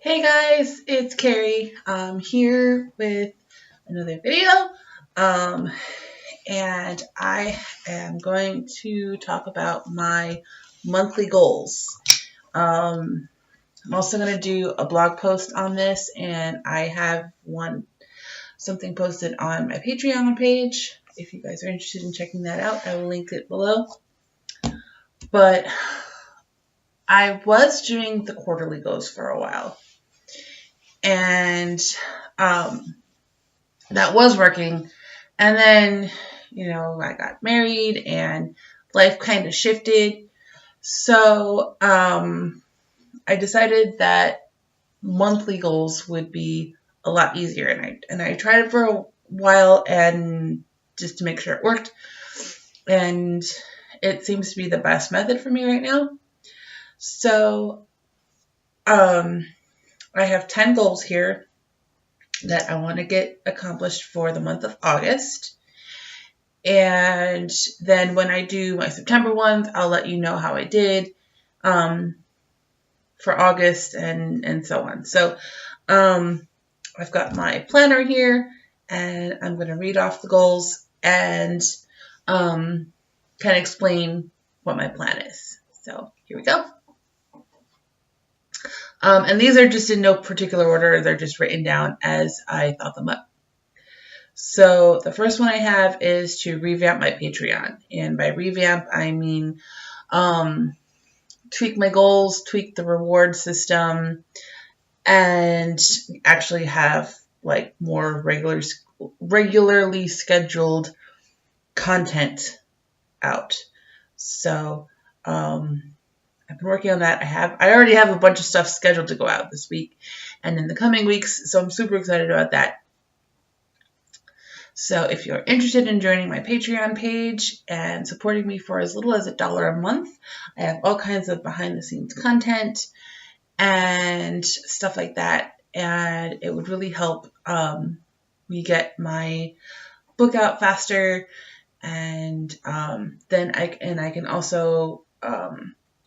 Hey guys, it's Carrie. I'm here with another video. Um, and I am going to talk about my monthly goals. I'm also going to do a blog post on this, and I have something posted on my Patreon page. If you guys are interested in checking that out, I will link it below. But I was doing the quarterly goals for a while, and that was working. And then, I got married and life kind of shifted. So I decided that monthly goals would be a lot easier. And I tried it for a while and just to make sure it worked. And it seems to be the best method for me right now. So I have 10 goals here that I want to get accomplished for the month of August. And then when I do my September ones, I'll let you know how I did for August and so on. So I've got my planner here, and I'm going to read off the goals and kind of explain what my plan is. So here we go. And these are just in no particular order. They're just written down as I thought them up. So the first one I have is to revamp my Patreon. And by revamp, I mean tweak my goals, tweak the reward system, and actually have like more regularly scheduled content out. So I've been working on that. I already have a bunch of stuff scheduled to go out this week and in the coming weeks, so I'm super excited about that. So if you're interested in joining my Patreon page and supporting me for as little as $1 a month, I have all kinds of behind the scenes content and stuff like that, and it would really help me get my book out faster, and then I can also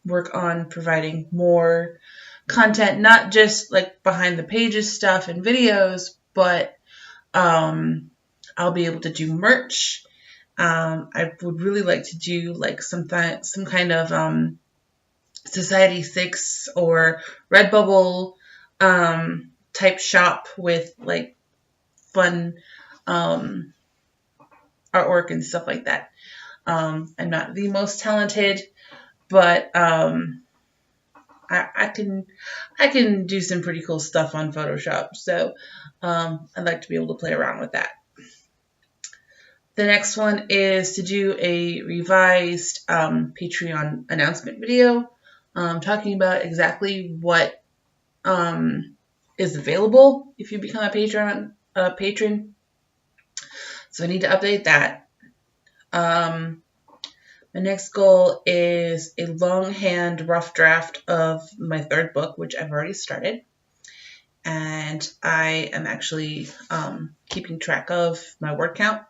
work on providing more content, not just like behind the pages stuff and videos, but I'll be able to do merch. I would really like to do like some kind of Society 6 or Redbubble type shop with like fun artwork and stuff like that. I'm not the most talented, but I can do some pretty cool stuff on Photoshop. So I'd like to be able to play around with that. The next one is to do a revised Patreon announcement video talking about exactly what is available if you become a patron. So I need to update that. My next goal is a longhand rough draft of my third book, which I've already started. And I am actually keeping track of my word count.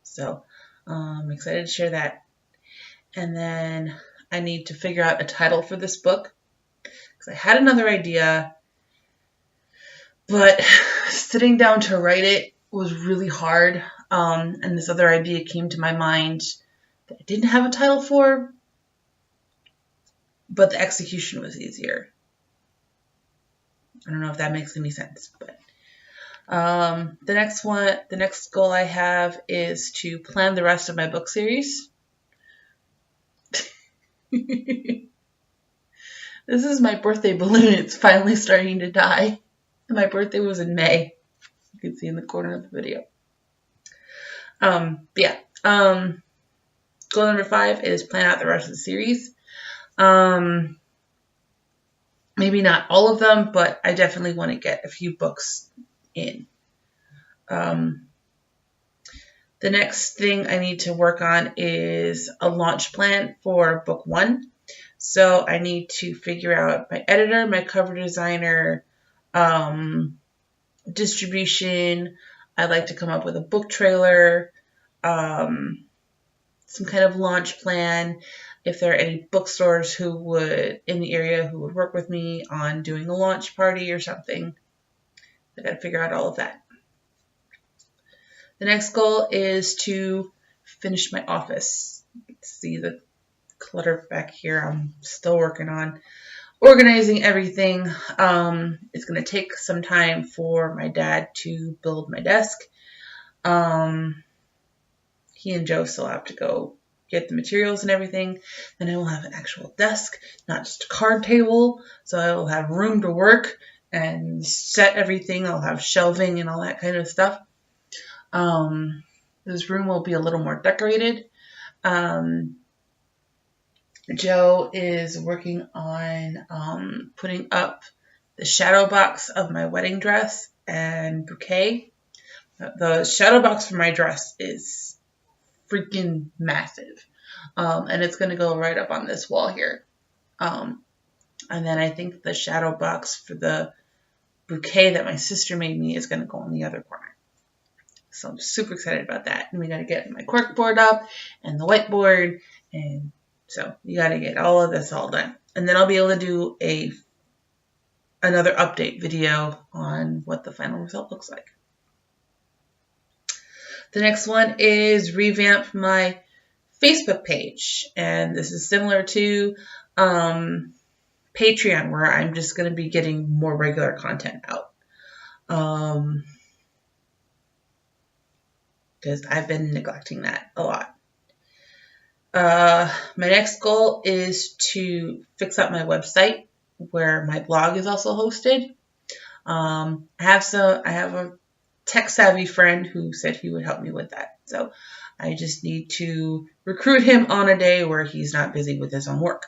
So I'm excited to share that. And then I need to figure out a title for this book, because I had another idea, but sitting down to write it was really hard. And this other idea came to my mind that I didn't have a title for, but the execution was easier. I don't know if that makes any sense, but the next goal I have is to plan the rest of my book series. This is my birthday balloon. It's finally starting to die. And my birthday was in May. You can see in the corner of the video. Goal number 5 is plan out the rest of the series. Maybe not all of them, but I definitely want to get a few books in. The next thing I need to work on is a launch plan for book 1. So I need to figure out my editor, my cover designer, distribution. I'd like to come up with a book trailer, some kind of launch plan. if there are any bookstores who would, in the area, who would work with me on doing a launch party or something. I got to figure out all of that. The next goal is to finish my office. See the clutter back here. I'm still working on organizing everything. It's going to take some time for my dad to build my desk. He and Joe still have to go get the materials and everything. Then I will have an actual desk, not just a card table. So I will have room to work and set everything. I'll have shelving and all that kind of stuff. This room will be a little more decorated. Joe is working on putting up the shadow box of my wedding dress and bouquet. The shadow box for my dress is freaking massive. And it's going to go right up on this wall here. And then I think the shadow box for the bouquet that my sister made me is going to go on the other corner. So I'm super excited about that. And we got to get my cork board up and the whiteboard. And so you got to get all of this all done. And then I'll be able to do another update video on what the final result looks like. The next one is revamp my Facebook page. And this is similar to Patreon, where I'm just going to be getting more regular content out. Because I've been neglecting that a lot. My next goal is to fix up my website where my blog is also hosted. I have a tech-savvy friend who said he would help me with that. So I just need to recruit him on a day where he's not busy with his own work.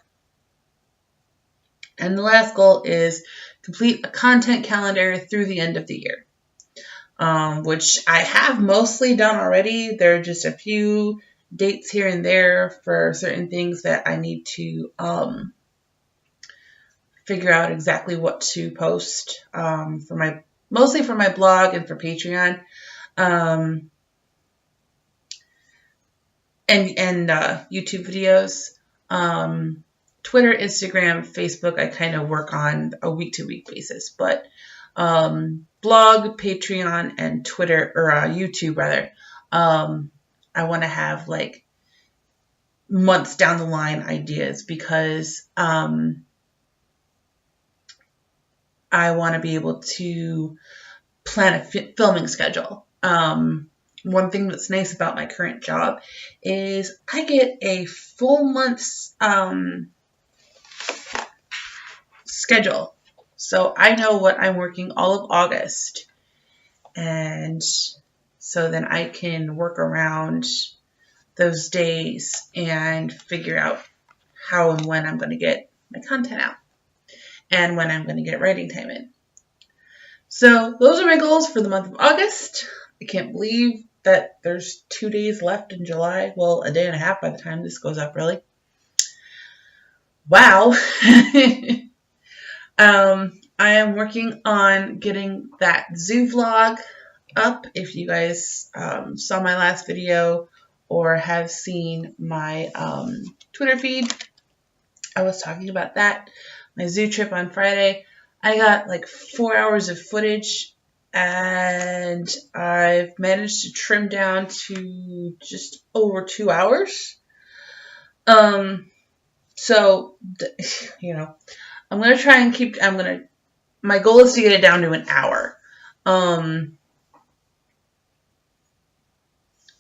And the last goal is complete a content calendar through the end of the year, which I have mostly done already. There are just a few dates here and there for certain things that I need to figure out exactly what to post mostly for my blog and for Patreon, and YouTube videos. Twitter, Instagram, Facebook, I kind of work on a week-to-week basis, but blog, Patreon, and Twitter, or YouTube rather, I want to have like months down the line ideas, because I want to be able to plan a filming schedule. One thing that's nice about my current job is I get a full month's schedule. So I know what I'm working all of August. And so then I can work around those days and figure out how and when I'm going to get my content out and when I'm going to get writing time in. So those are my goals for the month of August. I can't believe that there's 2 days left in July. Well, a day and a half by the time this goes up, really. Wow. I am working on getting that zoo vlog up. If you guys saw my last video or have seen my Twitter feed, I was talking about that. My zoo trip on Friday. I got like 4 hours of footage, and I've managed to trim down to just over 2 hours. So, you know, I'm going to try and my goal is to get it down to an hour.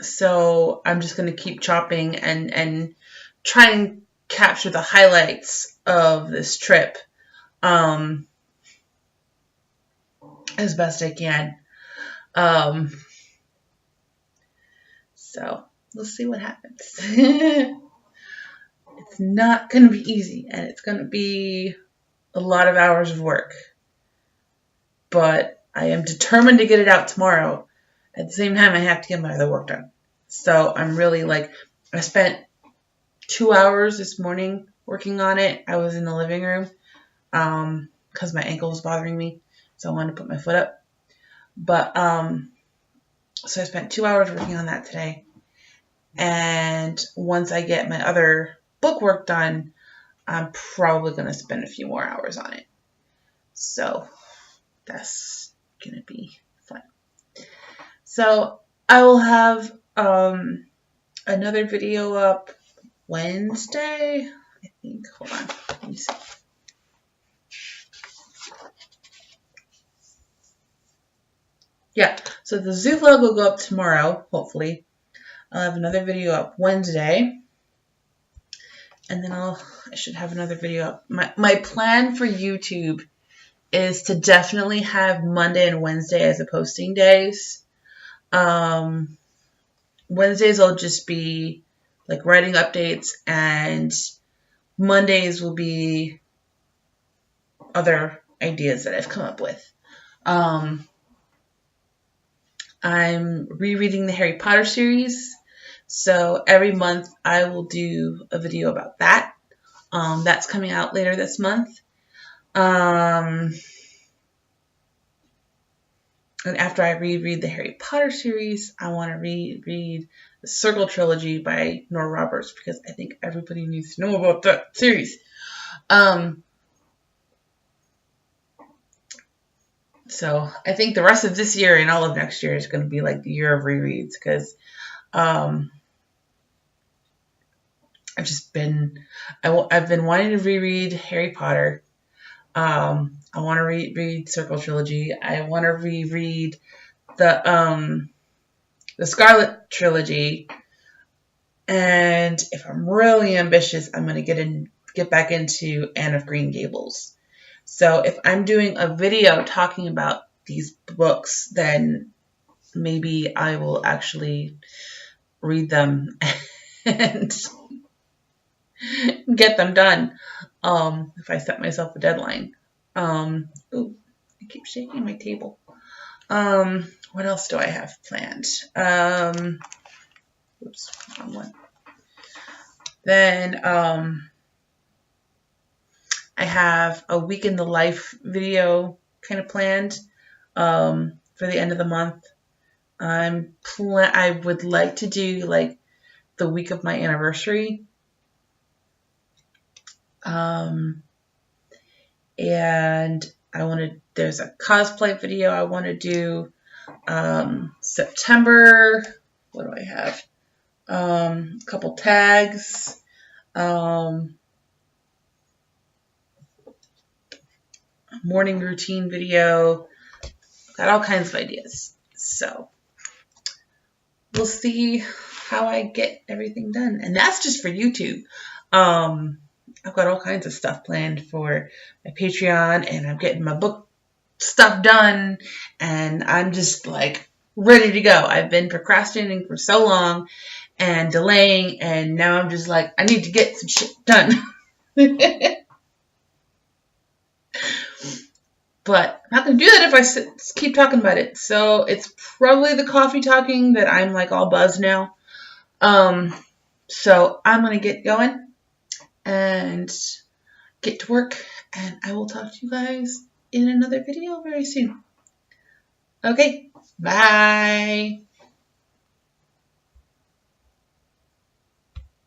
So I'm just going to keep chopping and try and capture the highlights of this trip, as best I can. So we'll see what happens. It's not going to be easy, and it's going to be a lot of hours of work. But I am determined to get it out tomorrow. At the same time, I have to get my other work done. So I'm really I spent 2 hours this morning working on it. I was in the living room because my ankle was bothering me. So I wanted to put my foot up. But so I spent 2 hours working on that today. And once I get my other book work done, I'm probably going to spend a few more hours on it. So that's going to be fun. So I will have another video up Wednesday, I think. Hold on. Let me see. Yeah, so the zoo vlog will go up tomorrow, hopefully. I'll have another video up Wednesday. And then I should have another video up. My plan for YouTube is to definitely have Monday and Wednesday as the posting days. Wednesdays will just be like writing updates, and Mondays will be other ideas that I've come up with. I'm rereading the Harry Potter series, so every month I will do a video about that. That's coming out later this month. And after I reread the Harry Potter series, I want to reread the Circle Trilogy by Nora Roberts, because I think everybody needs to know about that series. So I think the rest of this year and all of next year is going to be like the year of rereads, because I've been wanting to reread Harry Potter. I want to reread Circle Trilogy. I want to reread the Scarlet Trilogy. And if I'm really ambitious, I'm going to get back into Anne of Green Gables. So if I'm doing a video talking about these books, then maybe I will actually read them and get them done, if I set myself a deadline. Ooh, I keep shaking my table. What else do I have planned? Oops, wrong one. Then I have a week in the life video kind of planned for the end of the month. I would like to do like the week of my anniversary. And there's a cosplay video I want to do September. What do I have? A couple tags. Morning routine video. Got all kinds of ideas. So we'll see how I get everything done. And that's just for YouTube. I've got all kinds of stuff planned for my Patreon, and I'm getting my book stuff done, and I'm just like ready to go. I've been procrastinating for so long and delaying, and now I'm just like, I need to get some shit done. But I'm not going to do that if I keep talking about it. So it's probably the coffee talking that I'm like all buzzed now. So I'm going to get going and get to work, and I will talk to you guys in another video very soon. Okay, bye.